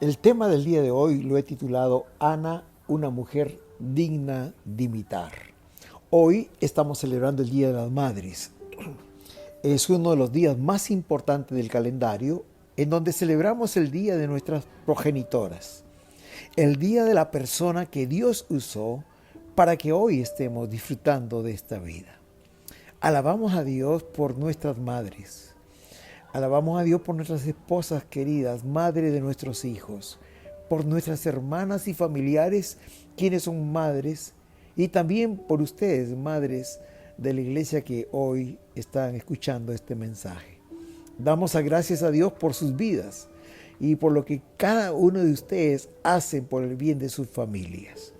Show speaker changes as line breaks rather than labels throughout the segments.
El tema del día de hoy lo he titulado Ana, una mujer digna de imitar. Hoy estamos celebrando el Día de las Madres. Es uno de los días más importantes del calendario en donde celebramos el día de nuestras progenitoras, el día de la persona que Dios usó para que hoy estemos disfrutando de esta vida. Alabamos a Dios por nuestras madres. Alabamos a Dios por nuestras esposas queridas, madre de nuestros hijos, por nuestras hermanas y familiares, quienes son madres, y también por ustedes, madres de la iglesia que hoy están escuchando este mensaje. Damos gracias a Dios por sus vidas y por lo que cada uno de ustedes hacen por el bien de sus familias.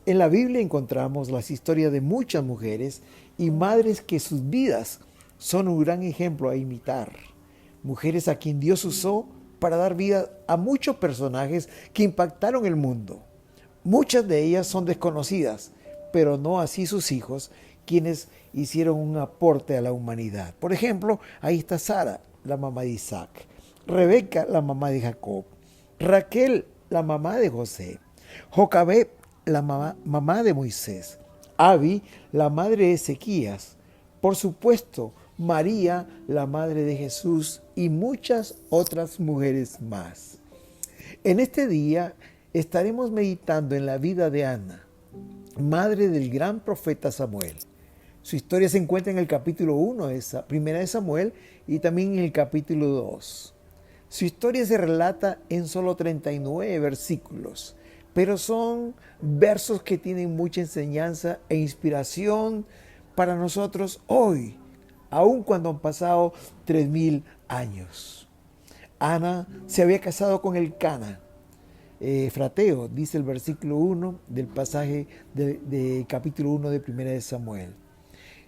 En la Biblia encontramos las historias de muchas mujeres y madres que sus vidas son un gran ejemplo a imitar. Mujeres a quien Dios usó para dar vida a muchos personajes que impactaron el mundo. Muchas de ellas son desconocidas, pero no así sus hijos, quienes hicieron un aporte a la humanidad. Por ejemplo, ahí está Sara, la mamá de Isaac; Rebeca, la mamá de Jacob; Raquel, la mamá de José; Jocabed, la mamá de Moisés; Abi, la madre de Ezequías; por supuesto, María, la madre de Jesús, y muchas otras mujeres más. En este día estaremos meditando en la vida de Ana, madre del gran profeta Samuel. Su historia se encuentra en el capítulo 1 de Primera de Samuel y también en el capítulo 2. Su historia se relata en solo 39 versículos, pero son versos que tienen mucha enseñanza e inspiración para nosotros hoy, aun cuando han pasado 3000 años. Ana se había casado con Elcana, frateo, dice el versículo 1 del pasaje de capítulo 1 de Primera de Samuel.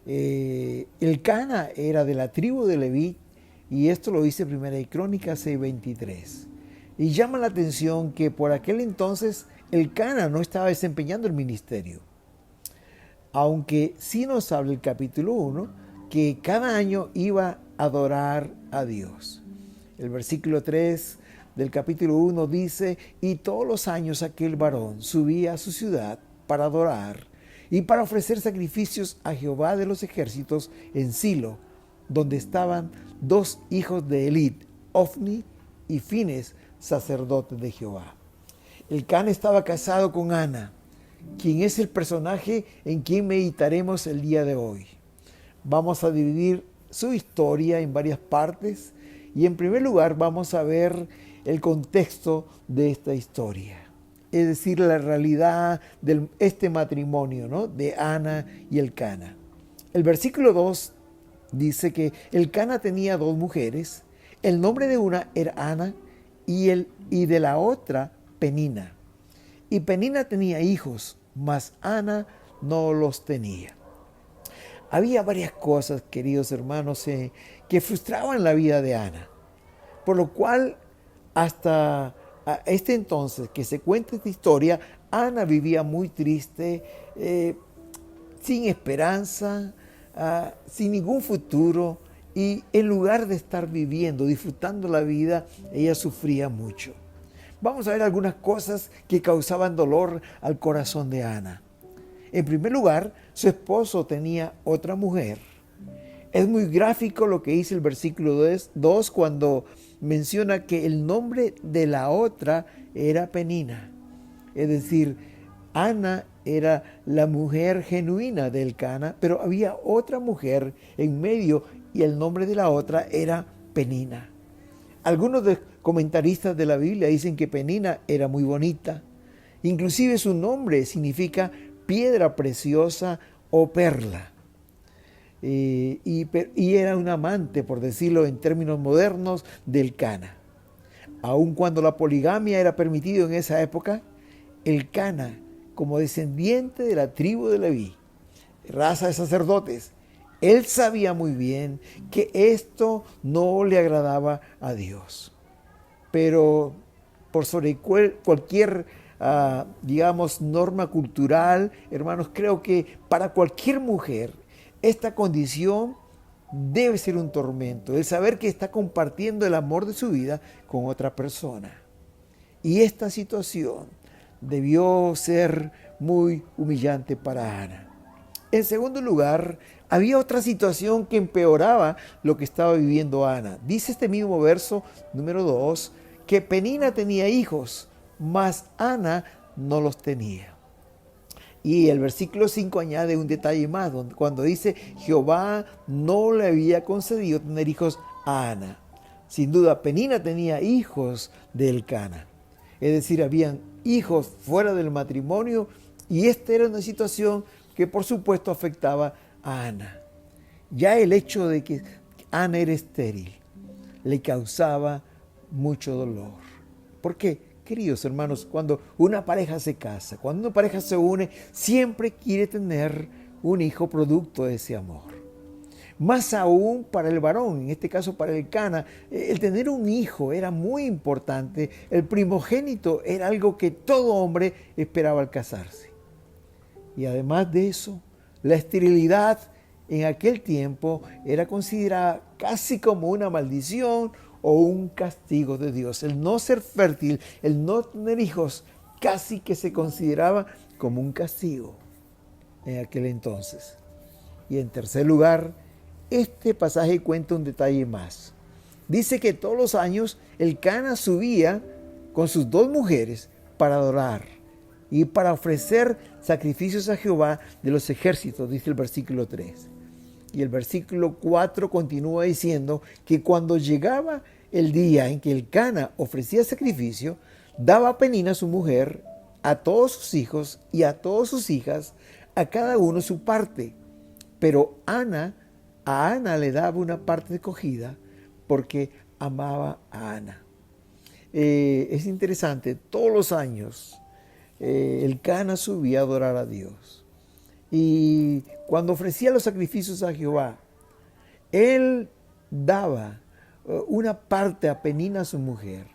Elcana era de la tribu de Leví, y esto lo dice Primera de Crónicas 6:23. Y llama la atención que por aquel entonces Elcana no estaba desempeñando el ministerio, aunque sí nos habla el capítulo 1 que cada año iba a adorar a Dios. El versículo 3 del capítulo 1 dice: y todos los años aquel varón subía a su ciudad para adorar y para ofrecer sacrificios a Jehová de los ejércitos en Silo, donde estaban dos hijos de Elí, Ofni y Fines, sacerdotes de Jehová. Elcana estaba casado con Ana, quien es el personaje en quien meditaremos el día de hoy. Vamos a dividir su historia en varias partes y en primer lugar vamos a ver el contexto de esta historia, es decir, la realidad de este matrimonio, ¿no?, de Ana y Elcana. El versículo 2 dice que Elcana tenía dos mujeres. El nombre de una era Ana y de la otra Penina. Y Penina tenía hijos, mas Ana no los tenía. Había varias cosas, queridos hermanos, que frustraban la vida de Ana, por lo cual hasta este entonces que se cuenta esta historia, Ana vivía muy triste, sin esperanza, sin ningún futuro, y en lugar de estar viviendo, disfrutando la vida, ella sufría mucho. Vamos a ver algunas cosas que causaban dolor al corazón de Ana. En primer lugar, su esposo tenía otra mujer. Es muy gráfico lo que dice el versículo 2 cuando menciona que el nombre de la otra era Penina. Es decir, Ana era la mujer genuina de Elcana, pero había otra mujer en medio y el nombre de la otra era Penina. Algunos comentaristas de la Biblia dicen que Penina era muy bonita. Inclusive su nombre significa piedra preciosa o perla. Y era un amante, por decirlo en términos modernos, de Elcana. Aun cuando la poligamia era permitido en esa época, Elcana, como descendiente de la tribu de Leví, raza de sacerdotes, él sabía muy bien que esto no le agradaba a Dios. Pero por sobre cualquier, digamos, norma cultural, hermanos, creo que para cualquier mujer esta condición debe ser un tormento, el saber que está compartiendo el amor de su vida con otra persona. Y esta situación debió ser muy humillante para Ana. En segundo lugar, había otra situación que empeoraba lo que estaba viviendo Ana. Dice este mismo verso número 2, que Penina tenía hijos, mas Ana no los tenía. Y el versículo 5 añade un detalle más, cuando dice, Jehová no le había concedido tener hijos a Ana. Sin duda, Penina tenía hijos de Elcana. Es decir, habían hijos fuera del matrimonio, y esta era una situación que por supuesto afectaba a Ana. Ya el hecho de que Ana era estéril le causaba mucho dolor. ¿Por qué? Queridos hermanos, cuando una pareja se casa, cuando una pareja se une, siempre quiere tener un hijo producto de ese amor. Más aún para el varón, en este caso para Elcana, el tener un hijo era muy importante. El primogénito era algo que todo hombre esperaba al casarse. Y además de eso, la esterilidad en aquel tiempo era considerada casi como una maldición o un castigo de Dios. El no ser fértil, el no tener hijos, casi que se consideraba como un castigo en aquel entonces. Y en tercer lugar, este pasaje cuenta un detalle más. Dice que todos los años Elcana subía con sus dos mujeres para adorar y para ofrecer sacrificios a Jehová de los ejércitos, dice el versículo 3. Y el versículo 4 continúa diciendo que cuando llegaba el día en que Elcana ofrecía sacrificio, daba a Penina su mujer, a todos sus hijos y a todas sus hijas, a cada uno su parte. Pero a Ana le daba una parte escogida porque amaba a Ana. Es interesante, todos los años Elcana subía a adorar a Dios. Y cuando ofrecía los sacrificios a Jehová, él daba una parte a Penina, su mujer,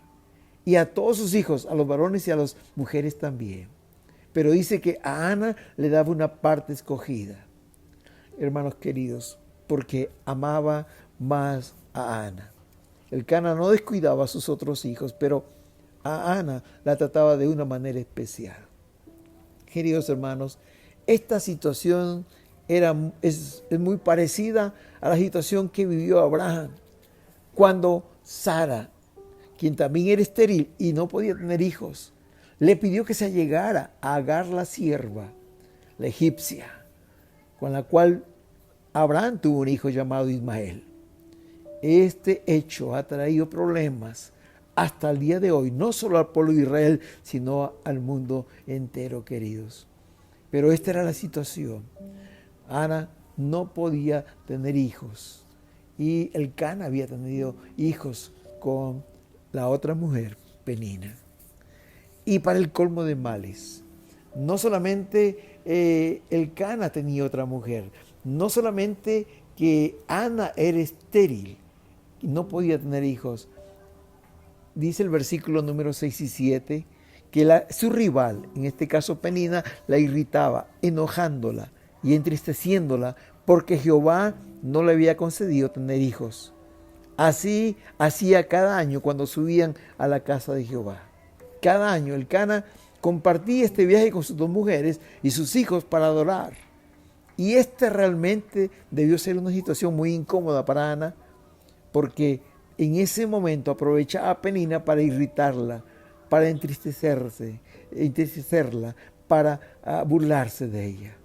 y a todos sus hijos, a los varones y a las mujeres también. Pero dice que a Ana le daba una parte escogida. Hermanos queridos, porque amaba más a Ana. Elcana no descuidaba a sus otros hijos, pero a Ana la trataba de una manera especial. Queridos hermanos, esta situación es muy parecida a la situación que vivió Abraham cuando Sara, quien también era estéril y no podía tener hijos, le pidió que se allegara a Agar la sierva, la egipcia, con la cual Abraham tuvo un hijo llamado Ismael. Este hecho ha traído problemas hasta el día de hoy, no solo al pueblo de Israel, sino al mundo entero, queridos. Pero esta era la situación. Ana no podía tener hijos y Elcana había tenido hijos con la otra mujer, Penina. Y para el colmo de males, no solamente Elcana tenía otra mujer, no solamente que Ana era estéril y no podía tener hijos. Dice el versículo número 6 y 7 que su rival, en este caso Penina, la irritaba, enojándola y entristeciéndola porque Jehová no le había concedido tener hijos. Así hacía cada año cuando subían a la casa de Jehová. Cada año Elcana compartía este viaje con sus dos mujeres y sus hijos para adorar. Y esta realmente debió ser una situación muy incómoda para Ana, porque en ese momento aprovechaba a Penina para irritarla, para entristecerla, para burlarse de ella.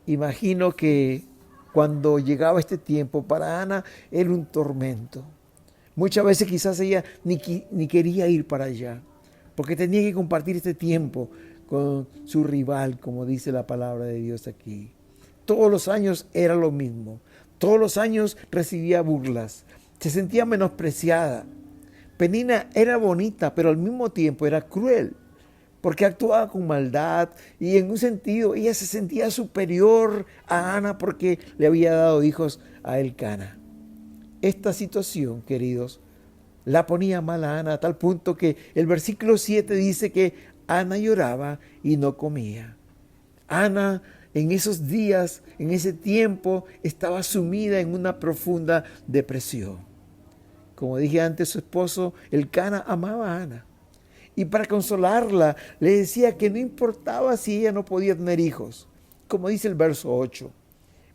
Imagino que cuando llegaba este tiempo, para Ana era un tormento. Muchas veces quizás ella ni quería ir para allá, porque tenía que compartir este tiempo con su rival, como dice la palabra de Dios aquí. Todos los años era lo mismo. Todos los años recibía burlas. Se sentía menospreciada. Penina era bonita, pero al mismo tiempo era cruel, porque actuaba con maldad y en un sentido ella se sentía superior a Ana porque le había dado hijos a Elcana. Esta situación, queridos, la ponía mal a Ana a tal punto que el versículo 7 dice que Ana lloraba y no comía. Ana en esos días, en ese tiempo, estaba sumida en una profunda depresión. Como dije antes, su esposo Elcana amaba a Ana. Y para consolarla, le decía que no importaba si ella no podía tener hijos. Como dice el verso 8.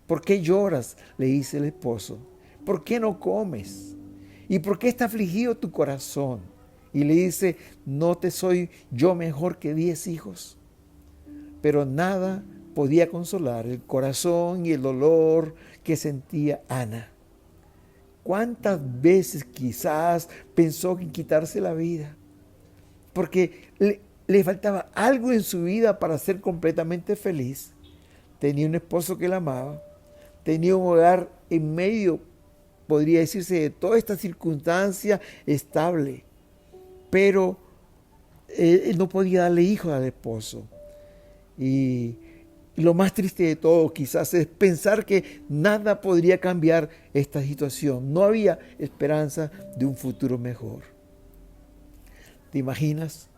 ¿Por qué lloras?, le dice el esposo. ¿Por qué no comes? ¿Y por qué está afligido tu corazón? Y le dice, ¿no te soy yo mejor que 10 hijos? Pero nada podía consolar el corazón y el dolor que sentía Ana. ¿Cuántas veces quizás pensó en quitarse la vida? Porque le faltaba algo en su vida para ser completamente feliz. Tenía un esposo que la amaba, tenía un hogar en medio, podría decirse, de toda esta circunstancia estable, pero él no podía darle hijos al esposo. Y lo más triste de todo quizás es pensar que nada podría cambiar esta situación. No había esperanza de un futuro mejor. ¿Te imaginas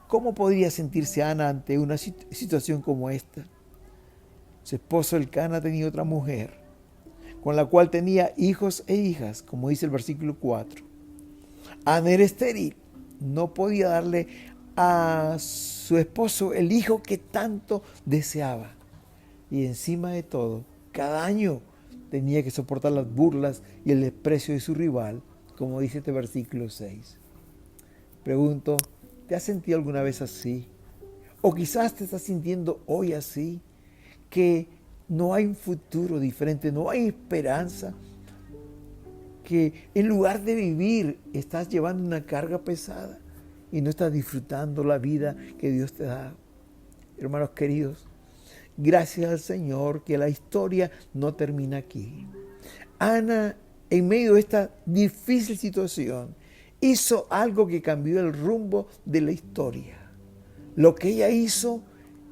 cómo podría sentirse Ana ante una situación como esta? Su esposo Elcana tenía otra mujer, con la cual tenía hijos e hijas, como dice el versículo 4. Ana era estéril, no podía darle a su esposo el hijo que tanto deseaba. Y encima de todo, cada año tenía que soportar las burlas y el desprecio de su rival, como dice este versículo 6. Pregunto, ¿te has sentido alguna vez así? O quizás te estás sintiendo hoy así, que no hay un futuro diferente, no hay esperanza, que en lugar de vivir estás llevando una carga pesada y no estás disfrutando la vida que Dios te da. Hermanos queridos, gracias al Señor que la historia no termina aquí. Ana, en medio de esta difícil situación, hizo algo que cambió el rumbo de la historia. Lo que ella hizo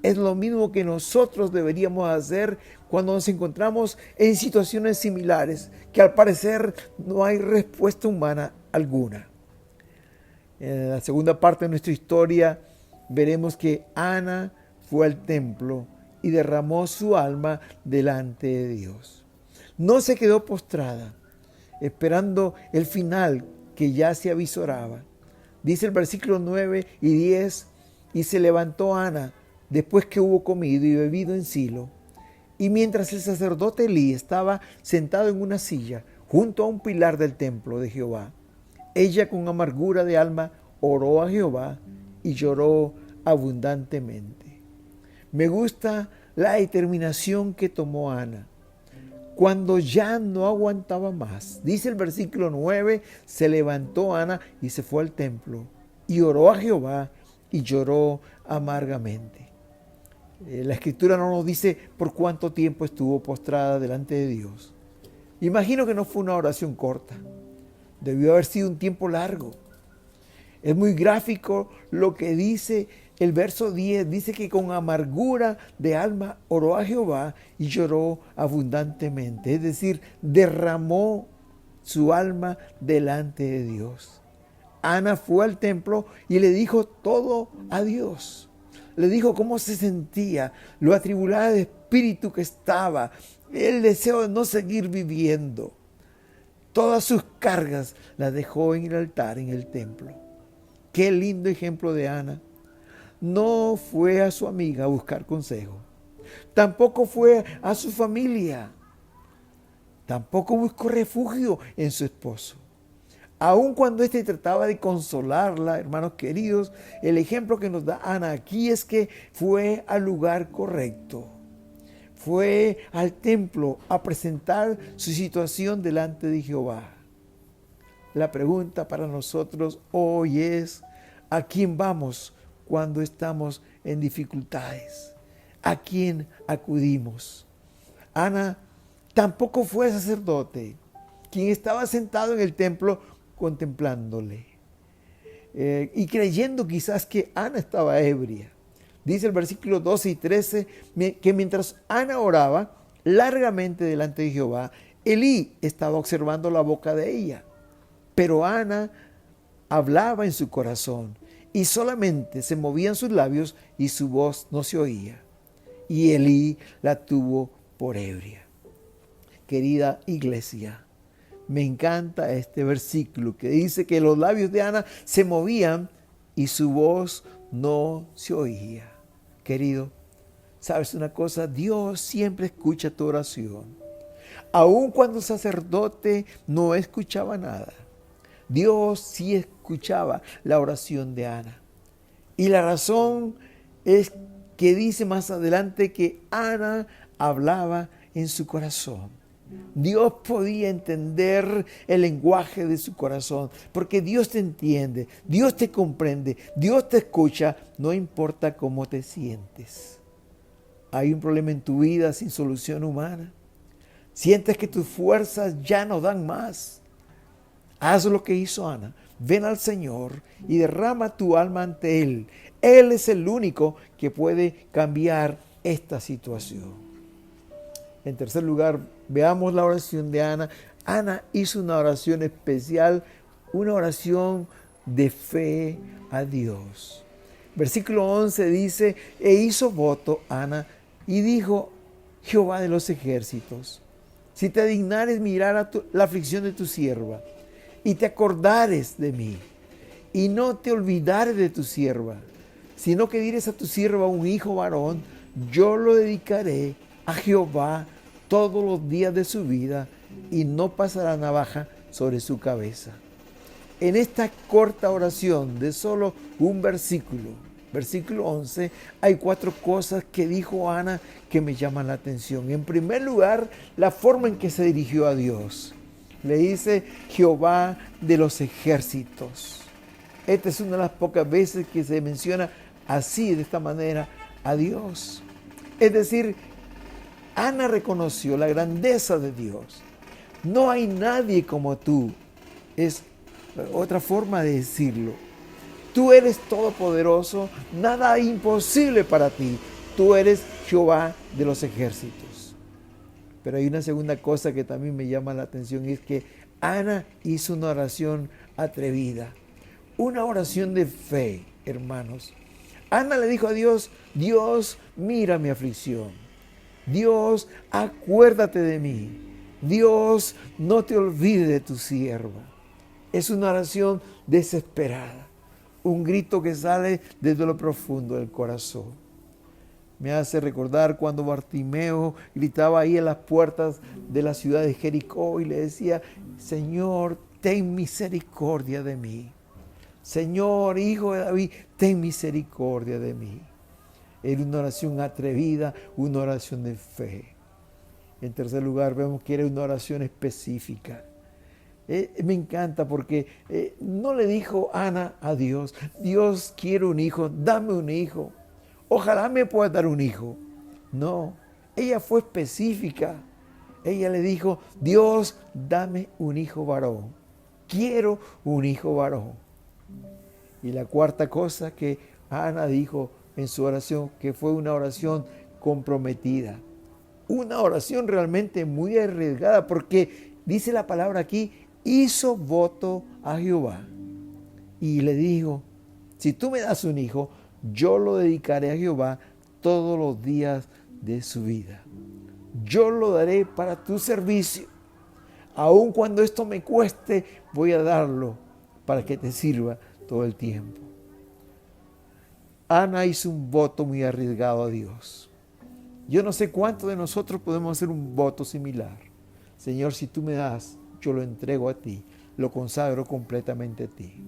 es lo mismo que nosotros deberíamos hacer cuando nos encontramos en situaciones similares, que al parecer no hay respuesta humana alguna. En la segunda parte de nuestra historia veremos que Ana fue al templo y derramó su alma delante de Dios. No se quedó postrada, esperando el final que ya se avisoraba. Dice el versículo 9 y 10, y se levantó Ana después que hubo comido y bebido en Silo. Y mientras el sacerdote Elí estaba sentado en una silla junto a un pilar del templo de Jehová, ella con amargura de alma oró a Jehová y lloró abundantemente. Me gusta la determinación que tomó Ana cuando ya no aguantaba más. Dice el versículo 9, se levantó Ana y se fue al templo y oró a Jehová y lloró amargamente. La escritura no nos dice por cuánto tiempo estuvo postrada delante de Dios. Imagino que no fue una oración corta. Debió haber sido un tiempo largo. Es muy gráfico lo que dice el verso 10. Dice que con amargura de alma oró a Jehová y lloró abundantemente. Es decir, derramó su alma delante de Dios. Ana fue al templo y le dijo todo a Dios. Le dijo cómo se sentía, lo atribulada de espíritu que estaba, el deseo de no seguir viviendo. Todas sus cargas las dejó en el altar, en el templo. Qué lindo ejemplo de Ana. No fue a su amiga a buscar consejo. Tampoco fue a su familia. Tampoco buscó refugio en su esposo. Aun cuando éste trataba de consolarla, hermanos queridos, el ejemplo que nos da Ana aquí es que fue al lugar correcto. Fue al templo a presentar su situación delante de Jehová. La pregunta para nosotros hoy es, ¿a quién vamos cuando estamos en dificultades? ¿A quién acudimos? Ana tampoco fue sacerdote, quien estaba sentado en el templo contemplándole y creyendo quizás que Ana estaba ebria. Dice el versículo 12 y 13 que mientras Ana oraba largamente delante de Jehová, Elí estaba observando la boca de ella. Pero Ana hablaba en su corazón y solamente se movían sus labios y su voz no se oía. Y Elí la tuvo por ebria. Querida iglesia, me encanta este versículo que dice que los labios de Ana se movían y su voz no se oía. Querido, ¿sabes una cosa? Dios siempre escucha tu oración. Aun cuando el sacerdote no escuchaba nada, Dios sí escuchaba la oración de Ana. Y la razón es que dice más adelante que Ana hablaba en su corazón. Dios podía entender el lenguaje de su corazón, porque Dios te entiende, Dios te comprende, Dios te escucha, no importa cómo te sientes. Hay un problema en tu vida sin solución humana. Sientes que tus fuerzas ya no dan más. Haz lo que hizo Ana. Ven al Señor y derrama tu alma ante Él. Él es el único que puede cambiar esta situación. En tercer lugar, veamos la oración de Ana. Ana hizo una oración especial, una oración de fe a Dios. Versículo 11 dice, e hizo voto Ana y dijo, Jehová de los ejércitos, si te dignares mirar a la aflicción de tu sierva, y te acordares de mí, y no te olvidares de tu sierva, sino que dires a tu sierva un hijo varón, yo lo dedicaré a Jehová todos los días de su vida, y no pasará navaja sobre su cabeza. En esta corta oración de solo un versículo, versículo 11, hay 4 cosas que dijo Ana que me llaman la atención. En primer lugar, la forma en que se dirigió a Dios. Le dice Jehová de los ejércitos. Esta es una de las pocas veces que se menciona así, de esta manera, a Dios. Es decir, Ana reconoció la grandeza de Dios. No hay nadie como tú. Es otra forma de decirlo. Tú eres todopoderoso, nada imposible para ti. Tú eres Jehová de los ejércitos. Pero hay una segunda cosa que también me llama la atención, y es que Ana hizo una oración atrevida, una oración de fe, hermanos. Ana le dijo a Dios, Dios, mira mi aflicción. Dios, acuérdate de mí. Dios, no te olvides de tu sierva. Es una oración desesperada, un grito que sale desde lo profundo del corazón. Me hace recordar cuando Bartimeo gritaba ahí en las puertas de la ciudad de Jericó y le decía, Señor, ten misericordia de mí. Señor, Hijo de David, ten misericordia de mí. Era una oración atrevida, una oración de fe. En tercer lugar, vemos que era una oración específica. Me encanta porque no le dijo Ana a Dios, Dios, quiero un hijo, dame un hijo. Ojalá me puedas dar un hijo. No, ella fue específica. Ella le dijo, Dios, dame un hijo varón. Quiero un hijo varón. Y la cuarta cosa que Ana dijo en su oración, que fue una oración comprometida. Una oración realmente muy arriesgada, porque dice la palabra aquí, hizo voto a Jehová. Y le dijo, si tú me das un hijo, yo lo dedicaré a Jehová todos los días de su vida. Yo lo daré para tu servicio. Aun cuando esto me cueste, voy a darlo para que te sirva todo el tiempo. Ana hizo un voto muy arriesgado a Dios. Yo no sé cuántos de nosotros podemos hacer un voto similar. Señor, si tú me das, yo lo entrego a ti, lo consagro completamente a ti.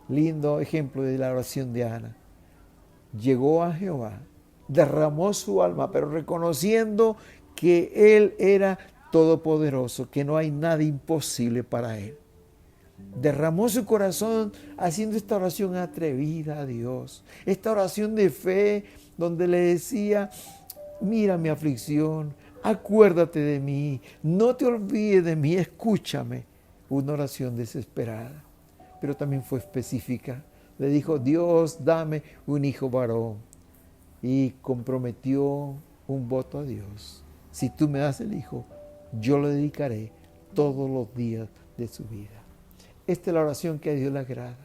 Lindo ejemplo de la oración de Ana. Llegó a Jehová, derramó su alma, pero reconociendo que Él era todopoderoso, que no hay nada imposible para Él. Derramó su corazón haciendo esta oración atrevida a Dios, esta oración de fe donde le decía, mira mi aflicción, acuérdate de mí, no te olvides de mí, escúchame. Una oración desesperada, pero también fue específica. Le dijo, Dios, dame un hijo varón. Y comprometió un voto a Dios. Si tú me das el hijo, yo lo dedicaré todos los días de su vida. Esta es la oración que a Dios le agrada.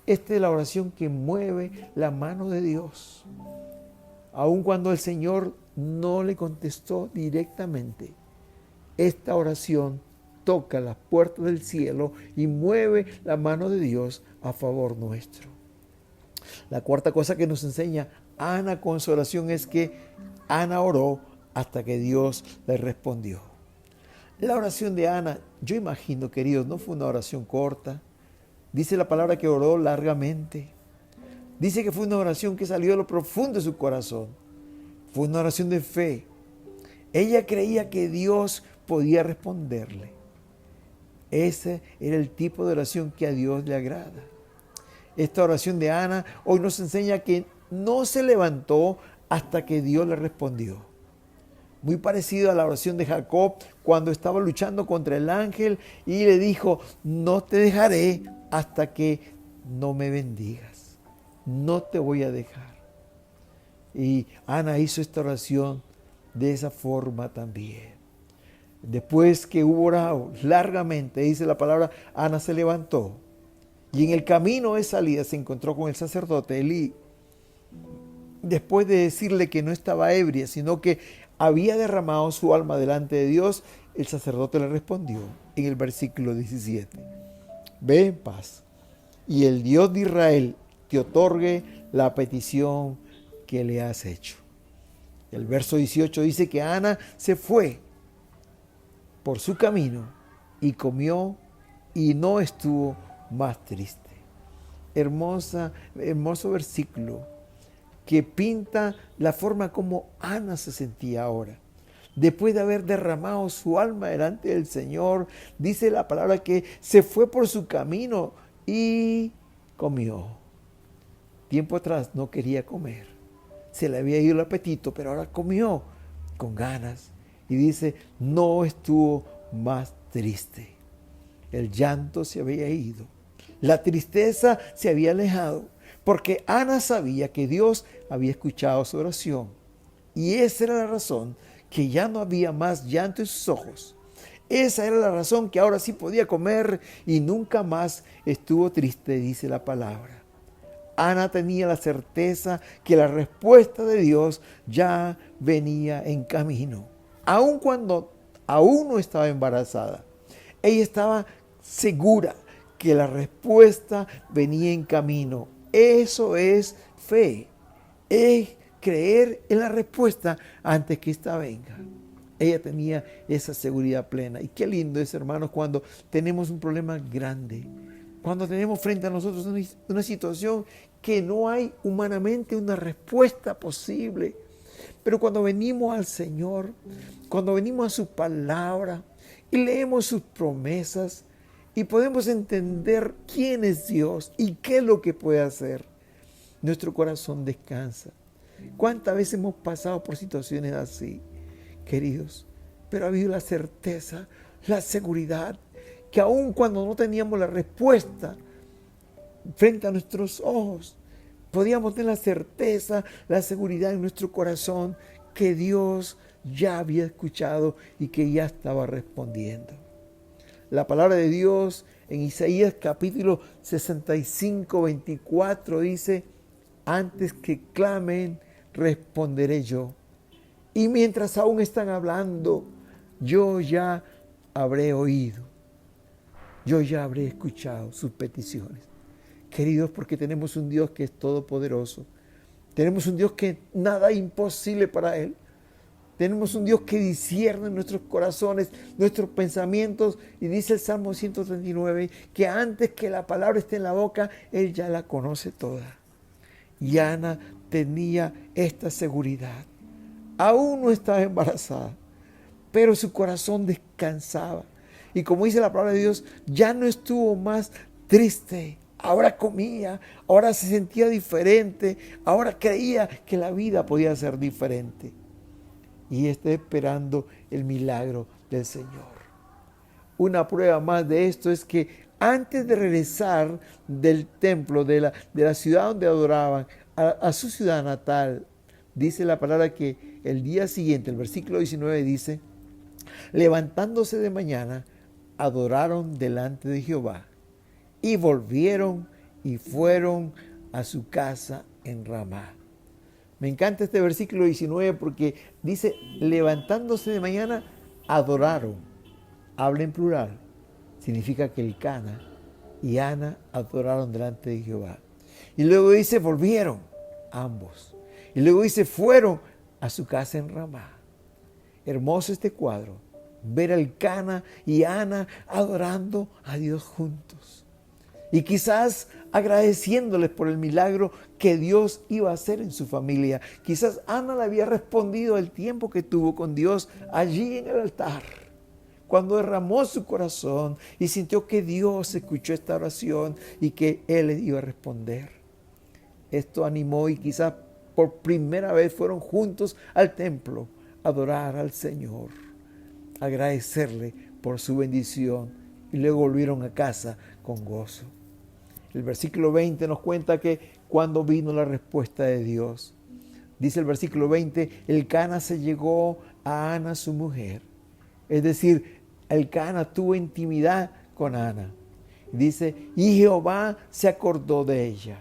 Esta es la oración que mueve la mano de Dios. Aun cuando el Señor no le contestó directamente, esta oración toca las puertas del cielo y mueve la mano de Dios a favor nuestro. La cuarta cosa que nos enseña Ana con su oración es que Ana oró hasta que Dios le respondió. La oración de Ana, yo imagino, queridos, no fue una oración corta. Dice la palabra que oró largamente. Dice que fue una oración que salió de lo profundo de su corazón. Fue una oración de fe. Ella creía que Dios podía responderle. Ese era el tipo de oración que a Dios le agrada. Esta oración de Ana hoy nos enseña que no se levantó hasta que Dios le respondió. Muy parecido a la oración de Jacob cuando estaba luchando contra el ángel y le dijo, no te dejaré hasta que no me bendigas. No te voy a dejar. Y Ana hizo esta oración de esa forma también. Después que hubo orado largamente, dice la palabra, Ana se levantó. Y en el camino de salida se encontró con el sacerdote Elí. Después de decirle que no estaba ebria, sino que había derramado su alma delante de Dios, el sacerdote le respondió en el versículo 17. Ve en paz, y el Dios de Israel te otorgue la petición que le has hecho. El verso 18 dice que Ana se fue por su camino y comió y no estuvo más triste. Hermoso versículo que pinta la forma como Ana se sentía ahora. Después de haber derramado su alma delante del Señor, dice la palabra que se fue por su camino y comió. Tiempo atrás no quería comer. Se le había ido el apetito, pero ahora comió con ganas. Y dice, no estuvo más triste. El llanto se había ido. La tristeza se había alejado. Porque Ana sabía que Dios había escuchado su oración. Y esa era la razón que ya no había más llanto en sus ojos. Esa era la razón que ahora sí podía comer y nunca más estuvo triste, dice la palabra. Ana tenía la certeza que la respuesta de Dios ya venía en camino. Aun cuando aún no estaba embarazada, ella estaba segura que la respuesta venía en camino. Eso es fe, es creer en la respuesta antes que ésta venga. Ella tenía esa seguridad plena. Y qué lindo es, hermanos, cuando tenemos un problema grande, cuando tenemos frente a nosotros una situación que no hay humanamente una respuesta posible. Pero cuando venimos al Señor, cuando venimos a su palabra y leemos sus promesas y podemos entender quién es Dios y qué es lo que puede hacer, nuestro corazón descansa. ¿Cuántas veces hemos pasado por situaciones así, queridos? Pero ha habido la certeza, la seguridad, que aun cuando no teníamos la respuesta frente a nuestros ojos, podíamos tener la certeza, la seguridad en nuestro corazón que Dios ya había escuchado y que ya estaba respondiendo. La palabra de Dios en Isaías capítulo 65, 24 dice, antes que clamen, responderé yo. Y mientras aún están hablando, yo ya habré oído. Yo ya habré escuchado sus peticiones. Queridos, porque tenemos un Dios que es todopoderoso. Tenemos un Dios que nada es imposible para Él. Tenemos un Dios que discierne nuestros corazones, nuestros pensamientos. Y dice el Salmo 139 que antes que la palabra esté en la boca, Él ya la conoce toda. Y Ana tenía esta seguridad. Aún no estaba embarazada, pero su corazón descansaba. Y como dice la palabra de Dios, ya no estuvo más triste. Ahora comía, ahora se sentía diferente, ahora creía que la vida podía ser diferente. Y está esperando el milagro del Señor. Una prueba más de esto es que antes de regresar del templo, de la ciudad donde adoraban, a su ciudad natal, dice la palabra que el día siguiente, el versículo 19 dice, levantándose de mañana, adoraron delante de Jehová y volvieron y fueron a su casa en Ramá. Me encanta este versículo 19 porque dice, levantándose de mañana, adoraron. habla en plural, significa que el Cana y Ana adoraron delante de Jehová. Y luego dice, volvieron ambos. Y luego dice, fueron a su casa en Ramá. Hermoso este cuadro, ver al Cana y Ana adorando a Dios juntos. Y quizás agradeciéndoles por el milagro que Dios iba a hacer en su familia. Quizás Ana le había respondido el tiempo que tuvo con Dios allí en el altar, cuando derramó su corazón y sintió que Dios escuchó esta oración y que Él le iba a responder. Esto animó y quizás por primera vez fueron juntos al templo a adorar al Señor, agradecerle por su bendición y luego volvieron a casa con gozo. El versículo 20 nos cuenta que cuando vino la respuesta de Dios, dice el versículo 20, el Cana se llegó a Ana su mujer. Es decir, el Cana tuvo intimidad con Ana. Dice, y Jehová se acordó de ella.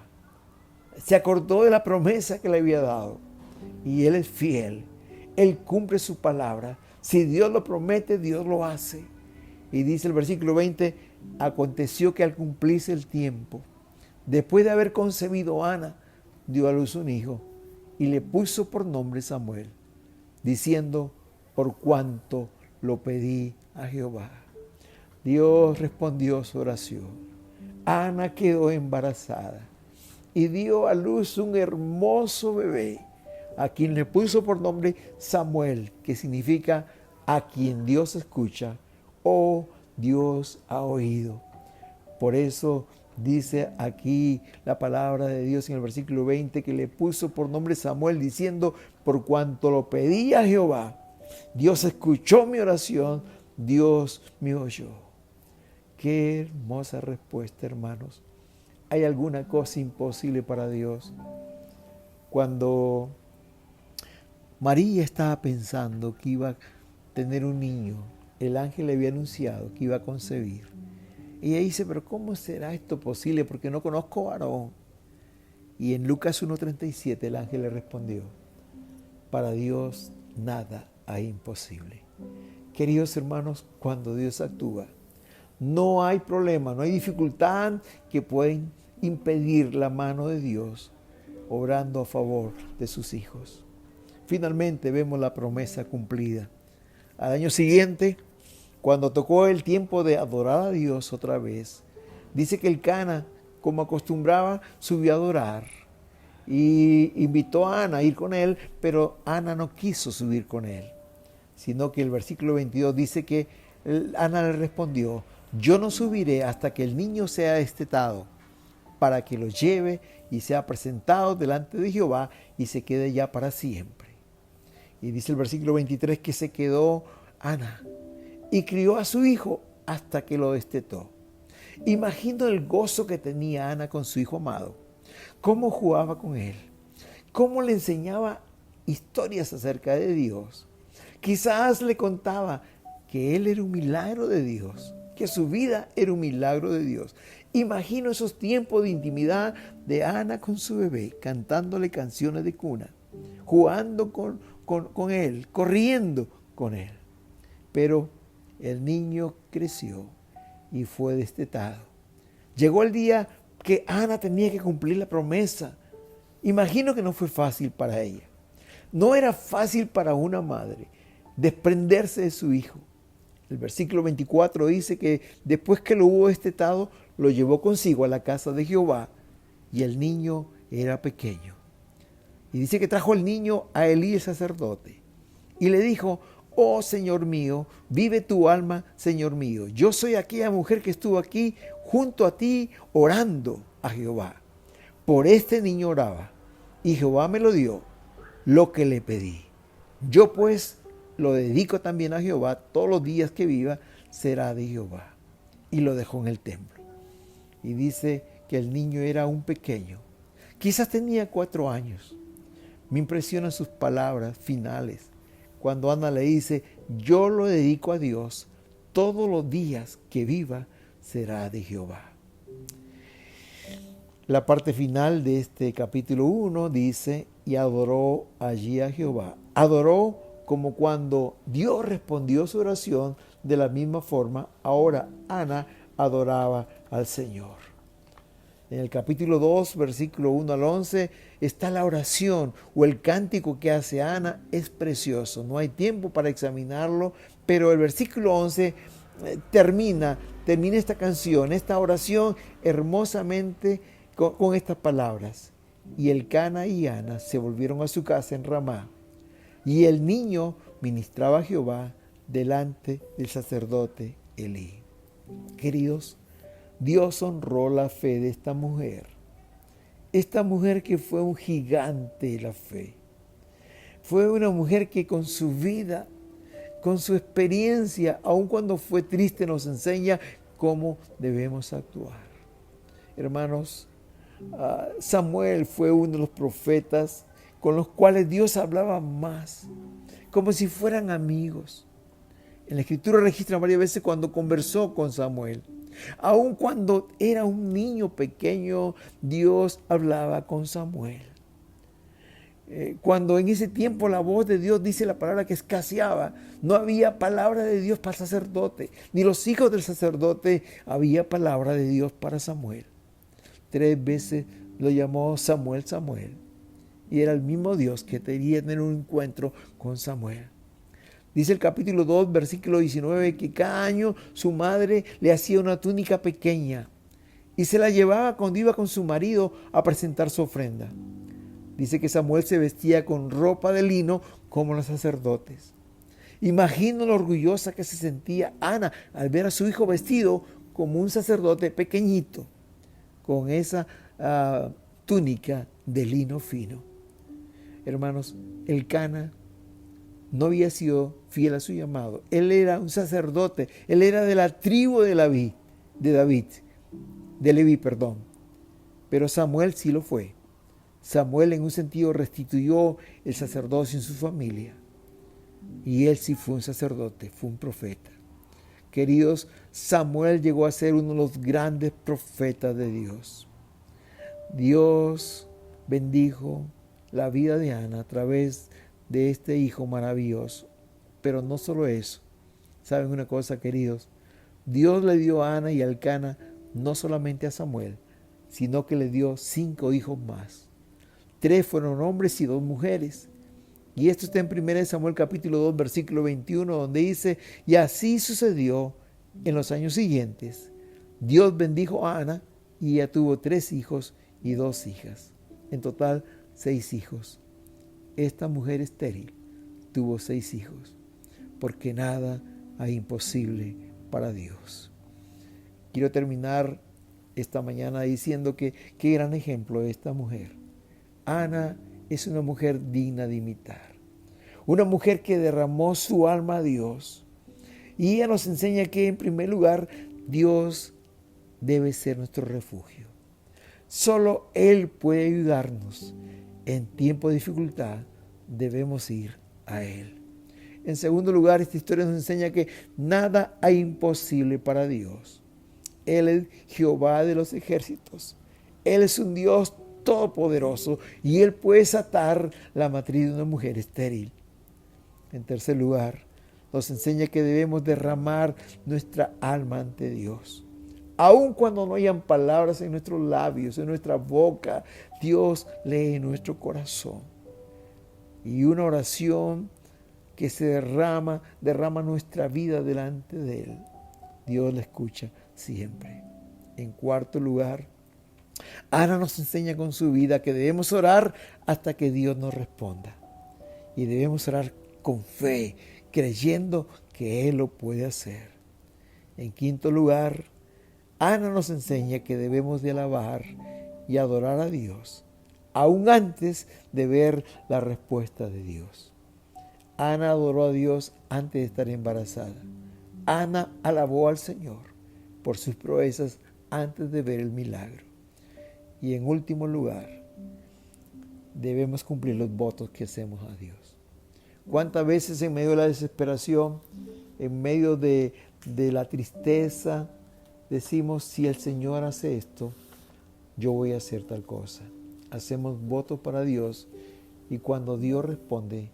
Se acordó de la promesa que le había dado. Y Él es fiel. Él cumple su palabra. Si Dios lo promete, Dios lo hace. Y dice el versículo 20, aconteció que al cumplirse el tiempo, después de haber concebido Ana, dio a luz un hijo y le puso por nombre Samuel, diciendo, por cuanto lo pedí a Jehová. Dios respondió su oración. Ana quedó embarazada y dio a luz un hermoso bebé, a quien le puso por nombre Samuel, que significa a quien Dios escucha o Dios ha oído. Por eso dice aquí la palabra de Dios en el versículo 20 que le puso por nombre Samuel, diciendo, por cuanto lo pedí a Jehová, Dios escuchó mi oración, Dios me oyó. Qué hermosa respuesta, hermanos. ¿Hay alguna cosa imposible para Dios? Cuando María estaba pensando que iba a tener un niño, el ángel le había anunciado que iba a concebir. Y ella dice, pero ¿cómo será esto posible? Porque no conozco varón. Y en Lucas 1:37 el ángel le respondió, para Dios nada hay imposible. Queridos hermanos, cuando Dios actúa, no hay problema, no hay dificultad que pueda impedir la mano de Dios obrando a favor de sus hijos. Finalmente vemos la promesa cumplida. Al año siguiente, cuando tocó el tiempo de adorar a Dios otra vez, dice que el Cana, como acostumbraba, subió a adorar y invitó a Ana a ir con él, pero Ana no quiso subir con él, sino que el versículo 22 dice que Ana le respondió, yo no subiré hasta que el niño sea destetado, para que lo lleve y sea presentado delante de Jehová y se quede ya para siempre. Y dice el versículo 23 que se quedó Ana y crió a su hijo hasta que lo destetó. Imagino el gozo que tenía Ana con su hijo amado, cómo jugaba con él, cómo le enseñaba historias acerca de Dios. Quizás le contaba que él era un milagro de Dios, que su vida era un milagro de Dios. Imagino esos tiempos de intimidad de Ana con su bebé, cantándole canciones de cuna, jugando con él, corriendo con él. Pero el niño creció y fue destetado. Llegó el día que Ana tenía que cumplir la promesa. Imagino que no fue fácil para ella. No era fácil para una madre desprenderse de su hijo. El versículo 24 dice que después que lo hubo destetado, lo llevó consigo a la casa de Jehová y el niño era pequeño. Y dice que trajo el niño a Elí el sacerdote y le dijo, oh Señor mío, vive tu alma, Señor mío. Yo soy aquella mujer que estuvo aquí junto a ti orando a Jehová. Por este niño oraba y Jehová me lo dio, lo que le pedí. Yo pues lo dedico también a Jehová, todos los días que viva será de Jehová. Y lo dejó en el templo. Y dice que el niño era aún pequeño. Quizás tenía 4 años. Me impresionan sus palabras finales. Cuando Ana le dice, yo lo dedico a Dios, todos los días que viva será de Jehová. La parte final de este capítulo 1 dice, y adoró allí a Jehová. Adoró como cuando Dios respondió su oración De la misma forma, ahora Ana adoraba al Señor. En el capítulo 2, versículo 1 al 11, está la oración o el cántico que hace Ana. Es precioso. No hay tiempo para examinarlo, pero el versículo 11 termina esta canción, esta oración hermosamente con estas palabras. Y Elcana y Ana se volvieron a su casa en Ramá. Y el niño ministraba a Jehová delante del sacerdote Elí. Queridos, Dios honró la fe de esta mujer. Esta mujer que fue un gigante de la fe. Fue una mujer que con su vida, con su experiencia, aun cuando fue triste, nos enseña cómo debemos actuar. Hermanos, Samuel fue uno de los profetas con los cuales Dios hablaba más, como si fueran amigos. En la Escritura registra varias veces cuando conversó con Samuel. Aun cuando era un niño pequeño, Dios hablaba con Samuel. Cuando en ese tiempo la voz de Dios, dice la palabra, que escaseaba, no había palabra de Dios para el sacerdote, ni los hijos del sacerdote había palabra de Dios para Samuel. 3 veces lo llamó Samuel, Samuel. Y era el mismo Dios que quería tener un encuentro con Samuel. Dice el capítulo 2, versículo 19, que cada año su madre le hacía una túnica pequeña y se la llevaba cuando iba con su marido a presentar su ofrenda. Dice que Samuel se vestía con ropa de lino como los sacerdotes. Imagino lo orgullosa que se sentía Ana al ver a su hijo vestido como un sacerdote pequeñito, con esa túnica de lino fino. Hermanos, Elcana no había sido fiel a su llamado. Él era un sacerdote. Él era de la tribu de Leví. Pero Samuel sí lo fue. Samuel en un sentido restituyó el sacerdocio en su familia. Y él sí fue un sacerdote, fue un profeta. Queridos, Samuel llegó a ser uno de los grandes profetas de Dios. Dios bendijo la vida de Ana a través de este hijo maravilloso. Pero no solo eso. ¿Saben una cosa, queridos? Dios le dio a Ana y a Elcana no solamente a Samuel, sino que le dio 5 hijos más. 3 fueron hombres y 2 mujeres. Y esto está en 1 Samuel capítulo 2, versículo 21, donde dice: y así sucedió en los años siguientes. Dios bendijo a Ana y ella tuvo 3 hijos y 2 hijas. En total, 6 hijos. Esta mujer estéril tuvo 6 hijos, porque nada hay imposible para Dios. Quiero terminar esta mañana diciendo que qué gran ejemplo es esta mujer. Ana es una mujer digna de imitar. Una mujer que derramó su alma a Dios. Y ella nos enseña que, en primer lugar, Dios debe ser nuestro refugio. Solo Él puede ayudarnos. En tiempo de dificultad debemos ir a Él. En segundo lugar, esta historia nos enseña que nada hay imposible para Dios. Él es Jehová de los ejércitos. Él es un Dios todopoderoso y Él puede desatar la matriz de una mujer estéril. En tercer lugar, nos enseña que debemos derramar nuestra alma ante Dios. Aun cuando no hayan palabras en nuestros labios, en nuestra boca, Dios lee nuestro corazón. Y una oración que se derrama nuestra vida delante de Él. Dios la escucha siempre. En cuarto lugar, Ana nos enseña con su vida que debemos orar hasta que Dios nos responda. Y debemos orar con fe, creyendo que Él lo puede hacer. En quinto lugar, Ana nos enseña que debemos de alabar y adorar a Dios, aún antes de ver la respuesta de Dios. Ana adoró a Dios antes de estar embarazada. Ana alabó al Señor por sus proezas antes de ver el milagro. Y en último lugar, debemos cumplir los votos que hacemos a Dios. ¿Cuántas veces en medio de la desesperación, en medio de la tristeza, decimos: si el Señor hace esto, yo voy a hacer tal cosa? Hacemos votos para Dios y cuando Dios responde,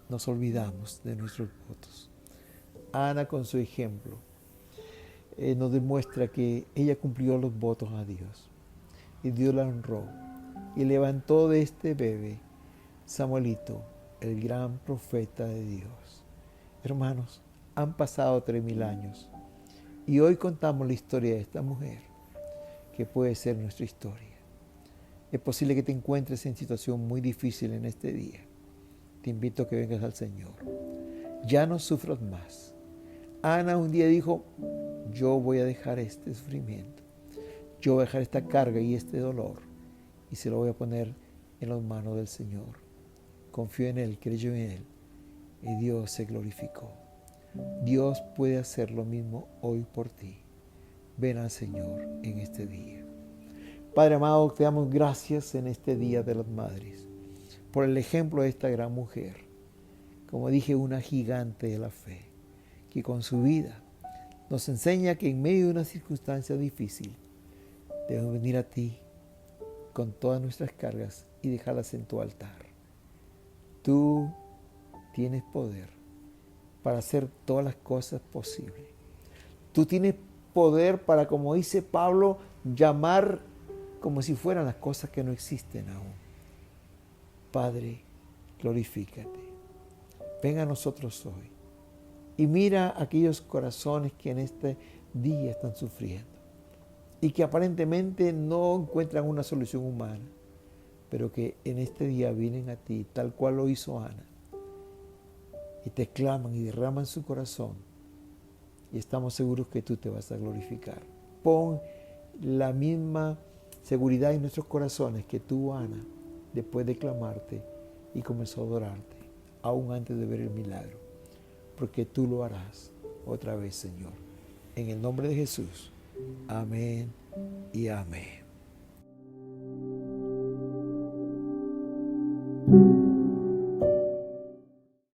nos olvidamos de nuestros votos. Ana, con su ejemplo, nos demuestra que ella cumplió los votos a Dios y Dios la honró y levantó de este bebé Samuelito, el gran profeta de Dios. Hermanos, han pasado 3000 años y hoy contamos la historia de esta mujer que puede ser nuestra historia. Es posible que te encuentres en situación muy difícil en este día. Te invito a que vengas al Señor. Ya no sufras más. Ana un día dijo, yo voy a dejar este sufrimiento. Yo voy a dejar esta carga y este dolor y se lo voy a poner en las manos del Señor. Confió en Él, creyó en Él y Dios se glorificó. Dios puede hacer lo mismo hoy por ti. Ven al Señor en este día. Padre amado, te damos gracias en este Día de las Madres por el ejemplo de esta gran mujer. Como dije, una gigante de la fe, que con su vida nos enseña que en medio de una circunstancia difícil debemos venir a ti con todas nuestras cargas y dejarlas en tu altar. Tú tienes poder para hacer todas las cosas posibles. Tú tienes poder para, como dice Pablo, llamar como si fueran las cosas que no existen aún. Padre, glorifícate. Ven a nosotros hoy y mira aquellos corazones que en este día están sufriendo y que aparentemente no encuentran una solución humana, pero que en este día vienen a ti, tal cual lo hizo Ana, y te claman y derraman su corazón, y estamos seguros que tú te vas a glorificar. Pon la misma seguridad en nuestros corazones que tú, Ana, después de clamarte y comenzó a adorarte, aún antes de ver el milagro, porque tú lo harás otra vez, Señor. En el nombre de Jesús. Amén y amén.